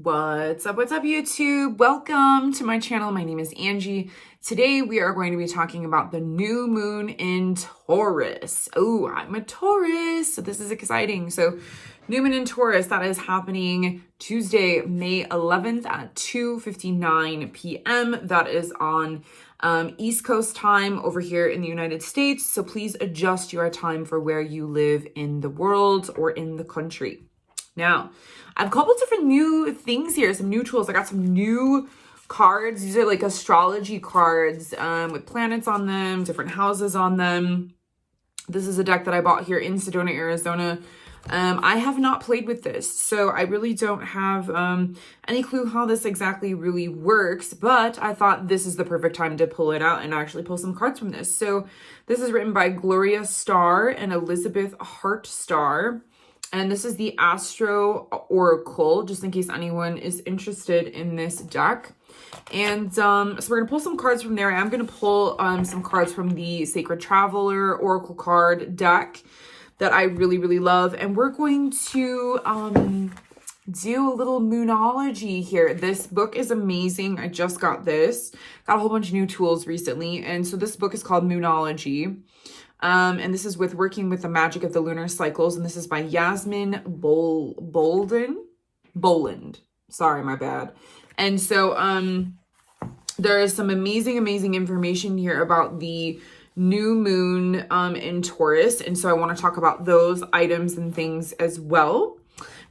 What's up, YouTube? Welcome to my channel. My name is Angie. Today we are going to be talking about the new moon in Taurus. Oh, I'm a Taurus, so this is exciting. So new moon in Taurus, that is happening Tuesday, May 11th at 2:59 p.m. That is on East Coast time over here in the United States. So please adjust your time for where you live in the world or in the country. Now, I have a couple different new things here, some new tools. I got some new cards. These are like astrology cards with planets on them, different houses on them. This is a deck that I bought here in Sedona, Arizona. I have not played with this, so I really don't have any clue how this exactly really works, but I thought this is the perfect time to pull it out and actually pull some cards from this. So this is written by Gloria Starr and Elizabeth Hart Starr. And this is the Astro Oracle, just in case anyone is interested in this deck. And so we're going to pull some cards from there. I'm going to pull some cards from the Sacred Traveler Oracle card deck that I really, really love. And we're going to do a little Moonology here. This book is amazing. I just got this. Got a whole bunch of new tools recently. And so this book is called Moonology. And this is with Working with the Magic of the Lunar Cycles. And this is by Yasmin Boland. Sorry, my bad. And so there is some amazing information here about the new moon in Taurus. And so I want to talk about those items and things as well.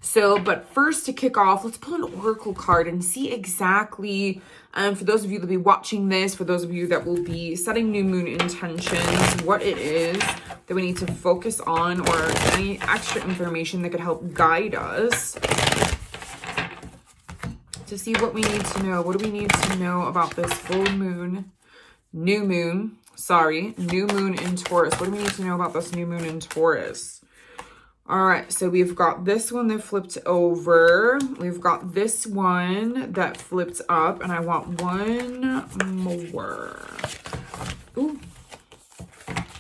So, but first to kick off, let's pull an oracle card and see exactly, for those of you that will be watching this, for those of you that will be setting new moon intentions, what it is that we need to focus on, or any extra information that could help guide us to see what we need to know. What do we need to know about this new moon in Taurus? What do we need to know about this new moon in Taurus? All right, so we've got this one that flipped over. We've got this one that flipped up, and I want one more. Ooh.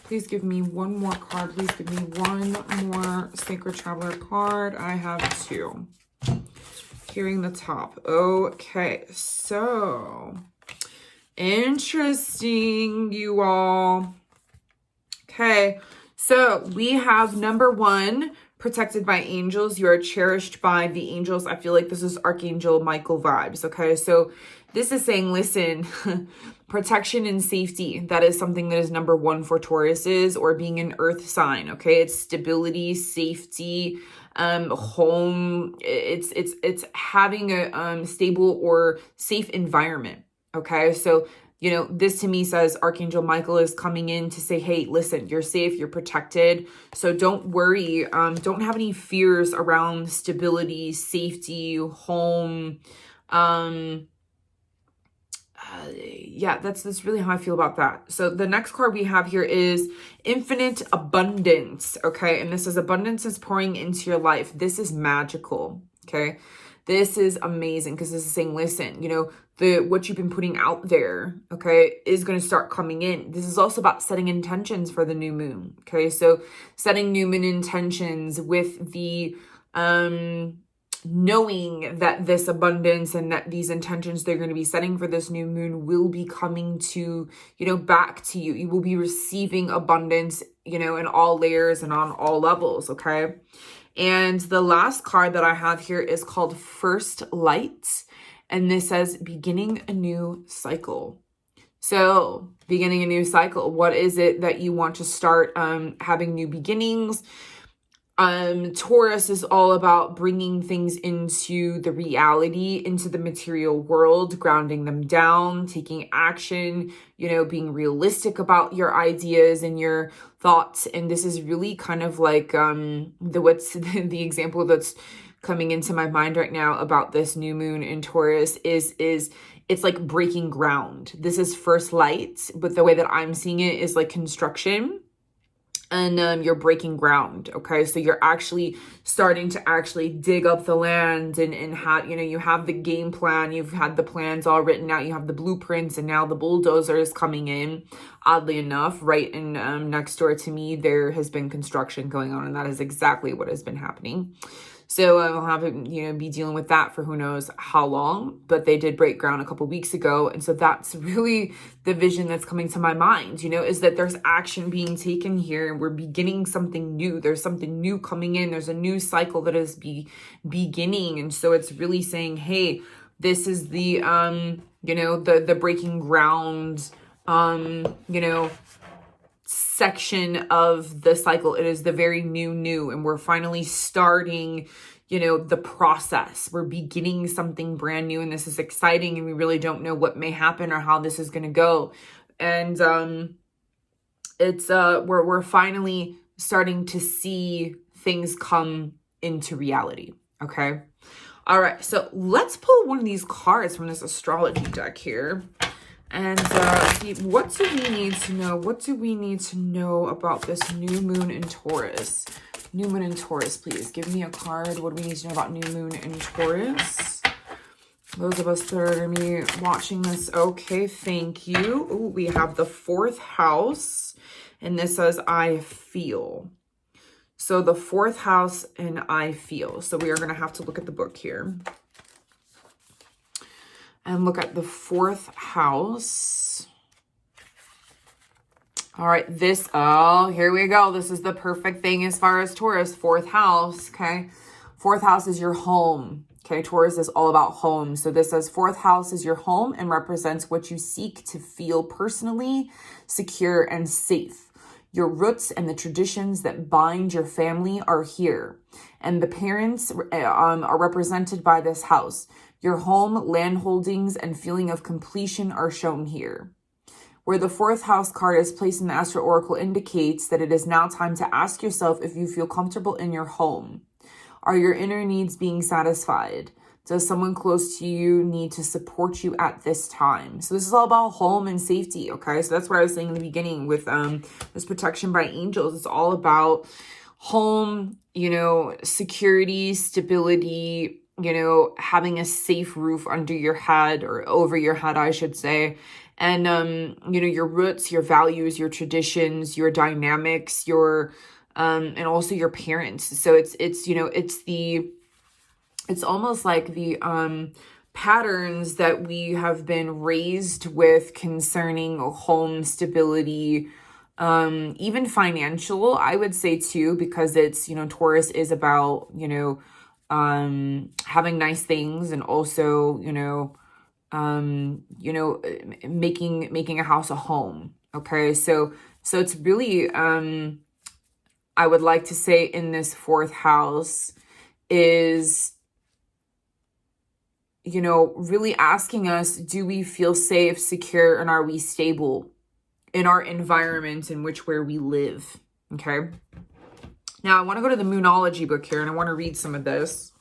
Please give me one more card. Please give me one more Sacred Traveler card. I have two. Hearing the top. Okay, so interesting, you all. Okay. So we have number one, protected by angels. You are cherished by the angels. I feel like this is Archangel Michael vibes. Okay. So this is saying, listen, protection and safety. That is something that is number one for Tauruses, or being an earth sign. Okay. It's stability, safety, home. It's having a stable or safe environment. Okay. So you know, this to me says Archangel Michael is coming in to say, hey, listen, you're safe, you're protected. So don't worry. Don't have any fears around stability, safety, home. Yeah, that's really how I feel about that. So the next card we have here is Infinite Abundance. Okay. And this is abundance is pouring into your life. This is magical. Okay. This is amazing because this is saying, listen, you know, what you've been putting out there, okay, is going to start coming in. This is also about setting intentions for the new moon. Okay. So setting new moon intentions with the, knowing that this abundance and that these intentions they're going to be setting for this new moon will be coming to, you know, back to you. You will be receiving abundance, you know, in all layers and on all levels. Okay. And the last card that I have here is called First Light. And this says beginning a new cycle. So beginning a new cycle. What is it that you want to start having new beginnings? Taurus is all about bringing things into the reality, into the material world, grounding them down, taking action, you know, being realistic about your ideas and your thoughts. And this is really kind of like the example that's coming into my mind right now about this new moon in Taurus is it's like breaking ground. This is first light, but the way that I'm seeing it is like construction. And you're breaking ground. Okay. So you're actually starting to actually dig up the land and have, you know, you have the game plan, you've had the plans all written out, you have the blueprints, and now the bulldozer is coming in. Oddly enough, right in next door to me, there has been construction going on, and that is exactly what has been happening. So I'll have it, be dealing with that for who knows how long, but they did break ground a couple weeks ago. And so that's really the vision that's coming to my mind, is that there's action being taken here and we're beginning something new. There's something new coming in. There's a new cycle that is beginning. And so it's really saying, hey, this is the, the breaking ground, section of the cycle. It is the very new, and we're finally starting, the process. We're beginning something brand new, and this is exciting, and we really don't know what may happen or how this is going to go. And it's we're finally starting to see things come into reality. Okay. All right. So let's pull one of these cards from this astrology deck here. And see, what do we need to know? What do we need to know about this new moon in Taurus? New moon in Taurus, please. Give me a card. What do we need to know about new moon in Taurus? Those of us that are going to be watching this, okay, thank you. Ooh, we have the 4th house, and this says, I feel. So the 4th house, and I feel. So we are going to have to look at the book here. And look at the 4th house. All right, here we go. This is the perfect thing as far as Taurus, 4th house, okay? 4th house is your home, okay? Taurus is all about home. So this says 4th house is your home and represents what you seek to feel personally secure and safe. Your roots and the traditions that bind your family are here. And the parents are represented by this house. Your home, land holdings, and feeling of completion are shown here. Where the 4th house card is placed in the Astro Oracle indicates that it is now time to ask yourself if you feel comfortable in your home. Are your inner needs being satisfied? Does someone close to you need to support you at this time? So this is all about home and safety, okay? So that's what I was saying in the beginning with this protection by angels. It's all about home, security, stability, having a safe roof under your head, or over your head, I should say. And, your roots, your values, your traditions, your dynamics, and also your parents. So it's almost like the, patterns that we have been raised with concerning home stability, even financial, I would say too, because it's, Taurus is about, having nice things, and also, making a house a home. Okay. So it's really, I would like to say in this 4th house is, really asking us, do we feel safe, secure, and are we stable in our environment in where we live? Okay. Now I want to go to the Moonology book here, and I want to read some of this.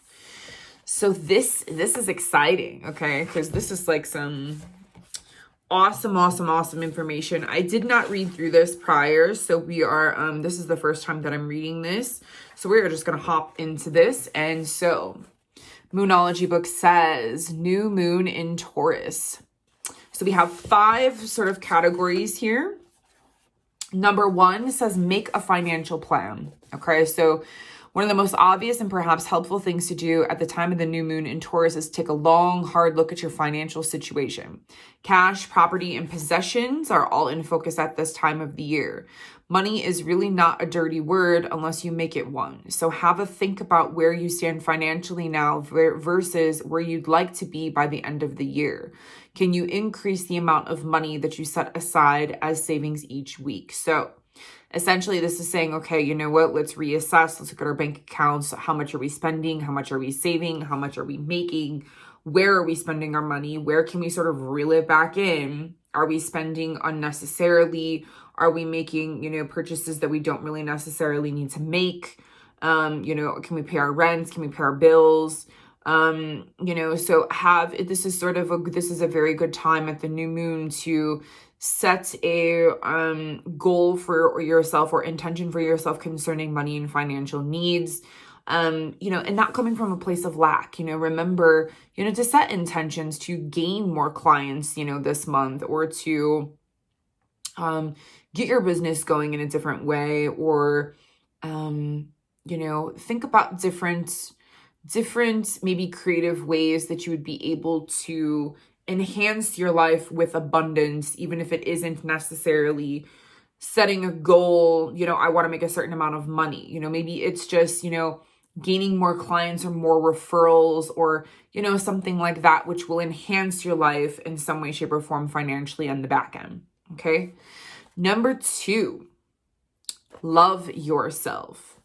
So this is exciting, okay? Because this is like some awesome information. I did not read through this prior, so we are, this is the first time that I'm reading this. So we are just going to hop into this. And so Moonology book says, new moon in Taurus. So we have 5 sort of categories here. Number 1 says, make a financial plan. Okay, so one of the most obvious and perhaps helpful things to do at the time of the new moon in Taurus is take a long, hard look at your financial situation. Cash, property, and possessions are all in focus at this time of the year. Money is really not a dirty word unless you make it one. So have a think about where you stand financially now versus where you'd like to be by the end of the year. Can you increase the amount of money that you set aside as savings each week? So essentially, this is saying, okay, you know what? Let's reassess. Let's look at our bank accounts. How much are we spending? How much are we saving? How much are we making? Where are we spending our money? Where can we sort of reel it back in? Are we spending unnecessarily? Are we making, purchases that we don't really necessarily need to make? Can we pay our rents? Can we pay our bills? So this is a very good time at the new moon to set a goal for yourself or intention for yourself concerning money and financial needs, and not coming from a place of lack. Remember, to set intentions to gain more clients, this month, or to get your business going in a different way, or think about different different, maybe creative ways that you would be able to enhance your life with abundance, even if it isn't necessarily setting a goal, I want to make a certain amount of money. Maybe it's just, gaining more clients or more referrals or, something like that, which will enhance your life in some way, shape, or form financially on the back end. Okay. Number 2, love yourself.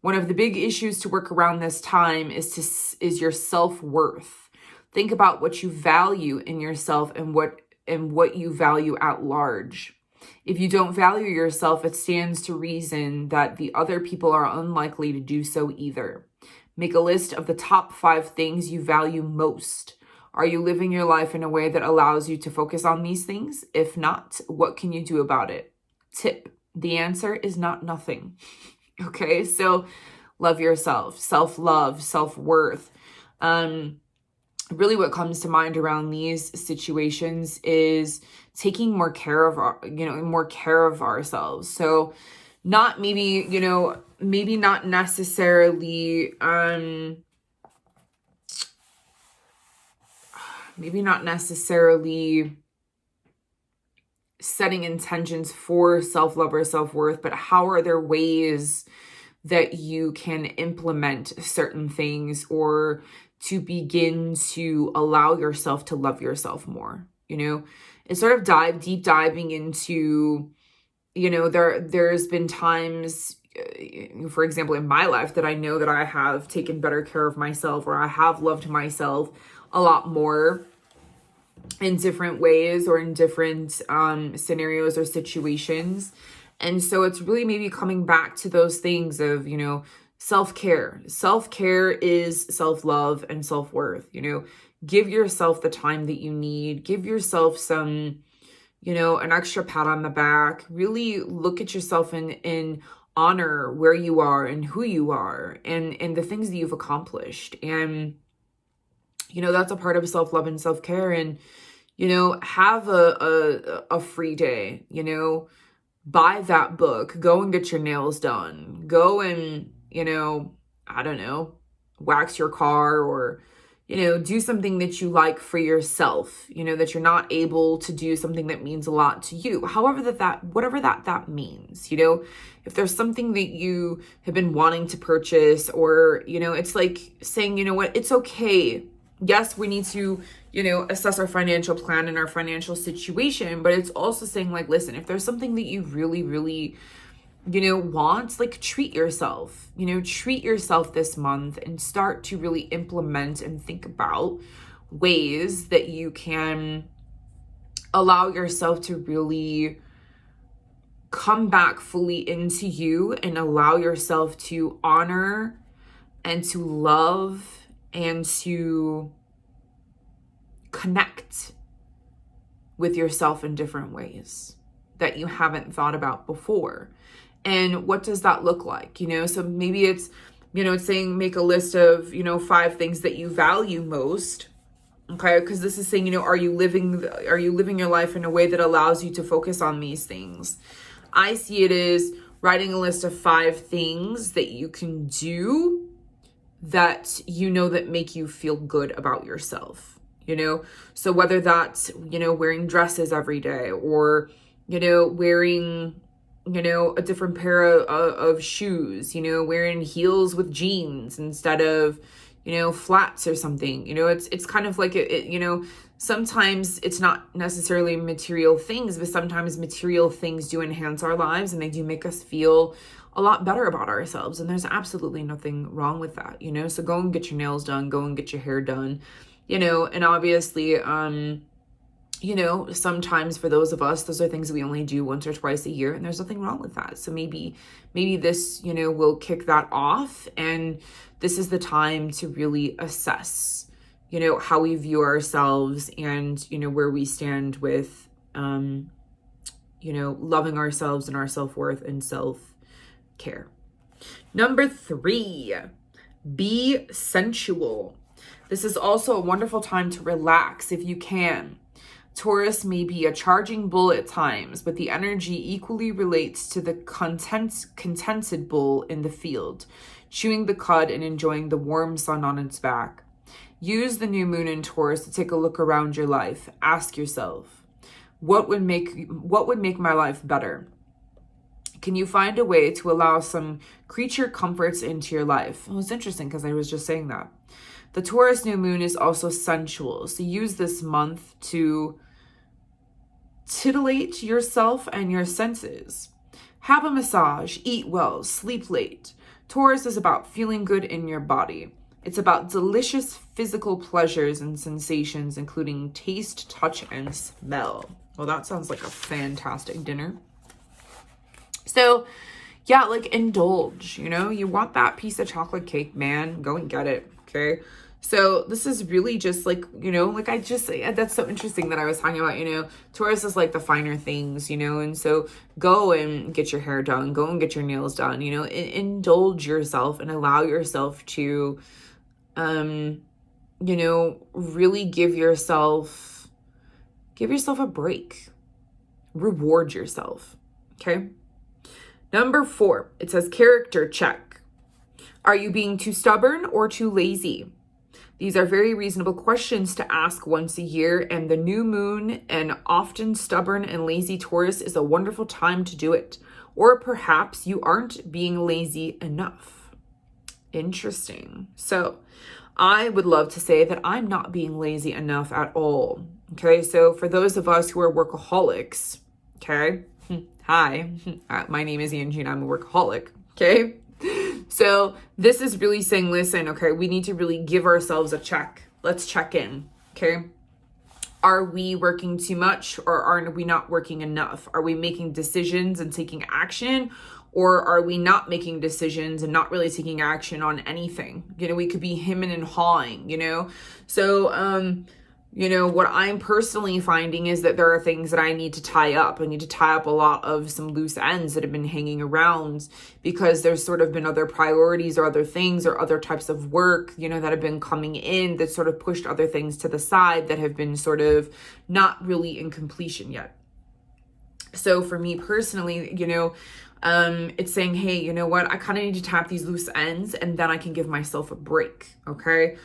One of the big issues to work around this time is your self-worth. Think about what you value in yourself and what you value at large. If you don't value yourself, it stands to reason that the other people are unlikely to do so either. Make a list of the top 5 things you value most. Are you living your life in a way that allows you to focus on these things? If not, what can you do about it? Tip: the answer is not nothing. Okay, so love yourself, self-love, self-worth. Really what comes to mind around these situations is taking more care of ourselves. So not maybe, maybe not necessarily, setting intentions for self-love or self-worth, but how are there ways that you can implement certain things or to begin to allow yourself to love yourself more? It's sort of deep diving into, there's been times, for example, in my life that I know that I have taken better care of myself, or I have loved myself a lot more in different ways or in different scenarios or situations. And so it's really maybe coming back to those things of, self-care. Self-care is self-love and self-worth. Give yourself the time that you need. Give yourself some, an extra pat on the back. Really look at yourself and honor where you are and who you are and the things that you've accomplished. And, that's a part of self-love and self-care. And, have a free day, buy that book, go and get your nails done, go and, I don't know, wax your car or, do something that you like for yourself, that you're not able to do something that means a lot to you. However, whatever that means, if there's something that you have been wanting to purchase or, it's like saying, it's okay. Yes, we need to, assess our financial plan and our financial situation, but it's also saying like, listen, if there's something that you really, really, want, like treat yourself, treat yourself this month and start to really implement and think about ways that you can allow yourself to really come back fully into you and allow yourself to honor and to love and to connect with yourself in different ways that you haven't thought about before. And what does that look like? So maybe it's, it's saying make a list of, 5 things that you value most. Okay, because this is saying, are you living your life in a way that allows you to focus on these things? I see it as writing a list of 5 things that you can do that that make you feel good about yourself. So whether that's, wearing dresses every day or, wearing, a different pair of shoes, wearing heels with jeans instead of, flats or something, it's kind of like sometimes it's not necessarily material things, but sometimes material things do enhance our lives and they do make us feel a lot better about ourselves. And there's absolutely nothing wrong with that, so go and get your nails done, go and get your hair done, and obviously, sometimes for those of us, those are things we only do once or twice a year, and there's nothing wrong with that. So maybe this, will kick that off. And this is the time to really assess, how we view ourselves and, where we stand with, loving ourselves and our self-worth and self-care. Number 3, be sensual. This is also a wonderful time to relax if you can. Taurus may be a charging bull at times, but the energy equally relates to the contented bull in the field. chewing the cud and enjoying the warm sun on its back. Use the new moon in Taurus to take a look around your life. Ask yourself, what would make my life better? Can you find a way to allow some creature comforts into your life? Well, it's interesting because I was just saying that. The Taurus new moon is also sensual. So use this month to titillate yourself and your senses. Have a massage, eat well, sleep late. Taurus is about feeling good in your body. It's about delicious physical pleasures and sensations, including taste, touch, and smell. Well, that sounds like a fantastic dinner. So, yeah, like indulge, you want that piece of chocolate cake, man, go and get it, okay? So this is really just like, that's so interesting that I was talking about, Taurus is like the finer things, and so go and get your hair done, go and get your nails done, indulge yourself and allow yourself to, really give yourself a break, reward yourself, okay? Number 4, it says character check. Are you being too stubborn or too lazy? These are very reasonable questions to ask once a year, and the new moon and often stubborn and lazy Taurus is a wonderful time to do it. Or perhaps you aren't being lazy enough. Interesting. So I would love to say that I'm not being lazy enough at all. Okay, so for those of us who are workaholics, okay, hi, my name is Angie and I'm a workaholic, okay? So this is really saying, listen, okay, we need to really give ourselves a check. Let's check in, okay? Are we working too much or are we not working enough? Are we making decisions and taking action, or are we not making decisions and not really taking action on anything? We could be hemming and hawing, So, what I'm personally finding is that there are things that I need to tie up. I need to tie up a lot of some loose ends that have been hanging around because there's sort of been other priorities or other things or other types of work, that have been coming in that sort of pushed other things to the side that have been sort of not really in completion yet. So for me personally, it's saying, hey, you know what? I kind of need to tap these loose ends and then I can give myself a break. Okay.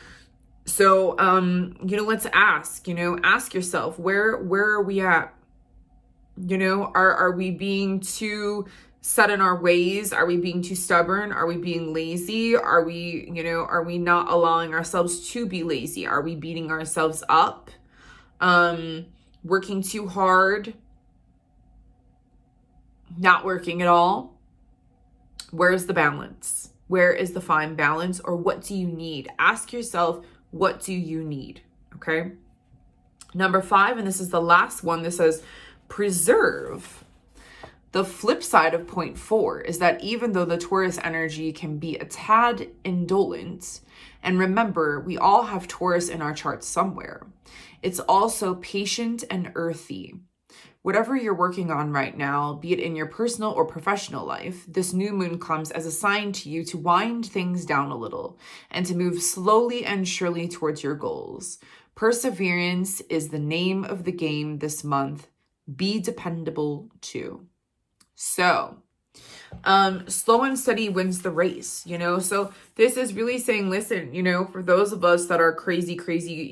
So, let's ask yourself, where are we at? Are we being too set in our ways? Are we being too stubborn? Are we being lazy? Are we not allowing ourselves to be lazy? Are we beating ourselves up? Working too hard? Not working at all? Where's the balance? Where is the fine balance? Or what do you need? Ask yourself, what do you need? Okay. Number 5, and this is the last one, this says preserve. The flip side of point 4 is that even though the Taurus energy can be a tad indolent, and remember, we all have Taurus in our charts somewhere, it's also patient and earthy. Whatever you're working on right now, be it in your personal or professional life, this new moon comes as a sign to you to wind things down a little and to move slowly and surely towards your goals. Perseverance is the name of the game this month. Be dependable too. So, slow and steady wins the race, so this is really saying, listen, for those of us that are crazy,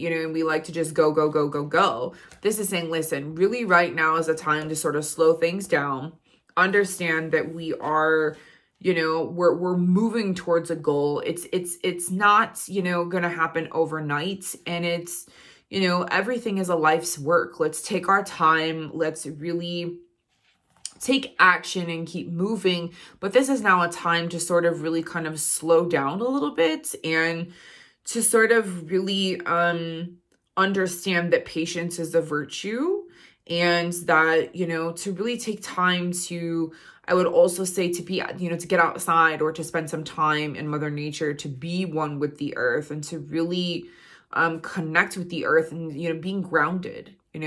and we like to just go, this is saying, listen, really right now is a time to sort of slow things down, understand that we are, we're moving towards a goal. It's not, gonna happen overnight, and it's, everything is a life's work. Let's take our time. Let's really take action and keep moving. But this is now a time to sort of really kind of slow down a little bit and to sort of really understand that patience is a virtue, and that, to really take time to, I would also say, to be, to get outside or to spend some time in Mother Nature, to be one with the earth and to really connect with the earth and, being grounded in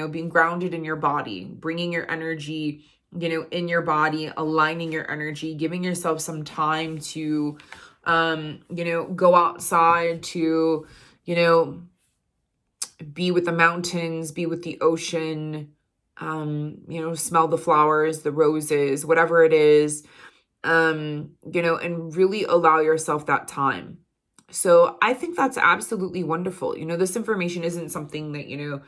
your body, bringing your energy in your body, aligning your energy, giving yourself some time to, go outside, to, be with the mountains, be with the ocean, smell the flowers, the roses, whatever it is, you know, and really allow yourself that time. So I think that's absolutely wonderful. You know, this information isn't something that, you know,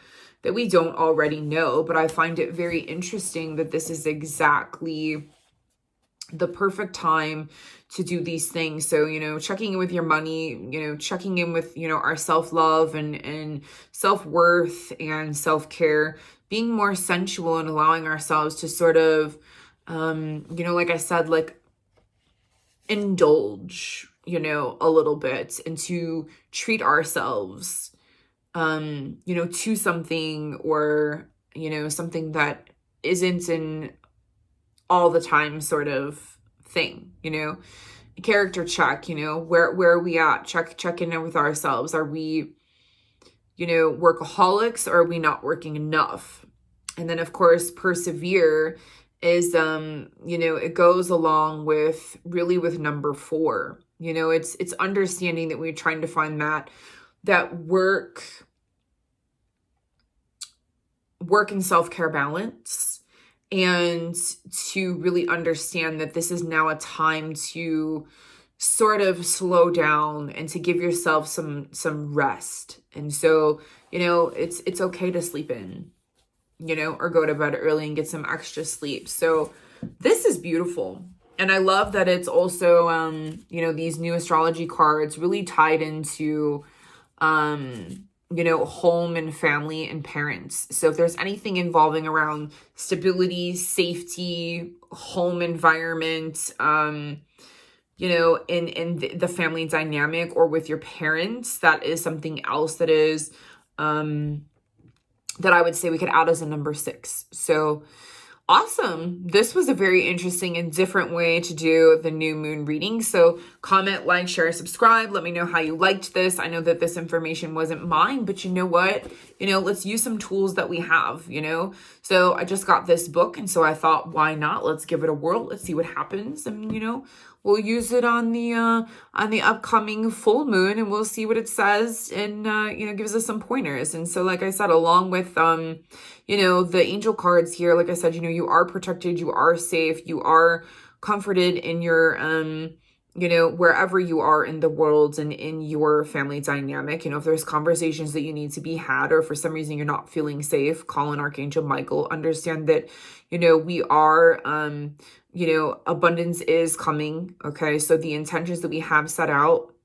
that we don't already know, but I find it very interesting that this is exactly the perfect time to do these things. So, you know, checking in with your money, you know, checking in with, you know, our self-love and self-worth and self-care, being more sensual and allowing ourselves to sort of, you know, like I said, like indulge, you know, a little bit and to treat ourselves, you know, to something or, you know, something that isn't an all the time sort of thing, you know. Character check, you know, where are we at? Check in with ourselves. Are we, you know, workaholics, or are we not working enough? And then of course persevere is you know, it goes along with really with number 4. You know, it's understanding that we're trying to find that work and self-care balance, and to really understand that this is now a time to sort of slow down and to give yourself some rest. And so, you know, it's okay to sleep in, you know, or go to bed early and get some extra sleep. So this is beautiful. And I love that it's also you know, these new astrology cards really tied into you know, home and family and parents. So if there's anything involving around stability, safety, home environment, you know, in the family dynamic or with your parents, that is something else that is, that I would say we could add as a number 6. So awesome. This was a very interesting and different way to do the new moon reading. So comment, like, share, subscribe. Let me know how you liked this. I know that this information wasn't mine, but you know what? You know, let's use some tools that we have, you know? So I just got this book, and so I thought, why not? Let's give it a whirl. Let's see what happens. And, you know, we'll use it on the upcoming full moon, and we'll see what it says, and you know, gives us some pointers. And so, like I said, along with you know, the angel cards here, like I said, you know, you are protected, you are safe, you are comforted in your you know, wherever you are in the world and in your family dynamic. You know, if there's conversations that you need to be had, or for some reason you're not feeling safe, call on Archangel Michael. Understand that, you know, we are you know, abundance is coming. Okay, so the intentions that we have set out,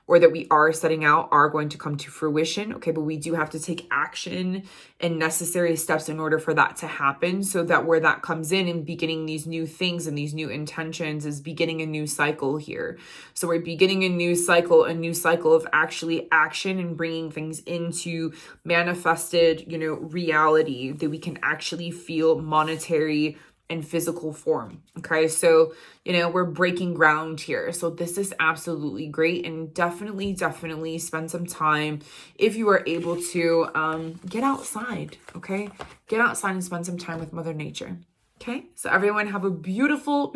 or that we are setting out, are going to come to fruition. Okay, but we do have to take action and necessary steps in order for that to happen, so that where that comes in and beginning these new things and these new intentions is beginning a new cycle here. So we're beginning a new cycle of actually action and bringing things into manifested, you know, reality that we can actually feel monetary and physical form. Okay, so, you know, we're breaking ground here. So this is absolutely great, and definitely spend some time, if you are able to, get outside. Okay, get outside and spend some time with Mother Nature. Okay, so everyone have a beautiful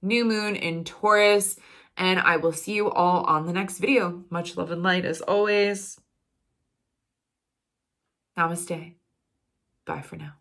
new moon in Taurus, and I will see you all on the next video. Much love and light as always. Namaste. Bye for now.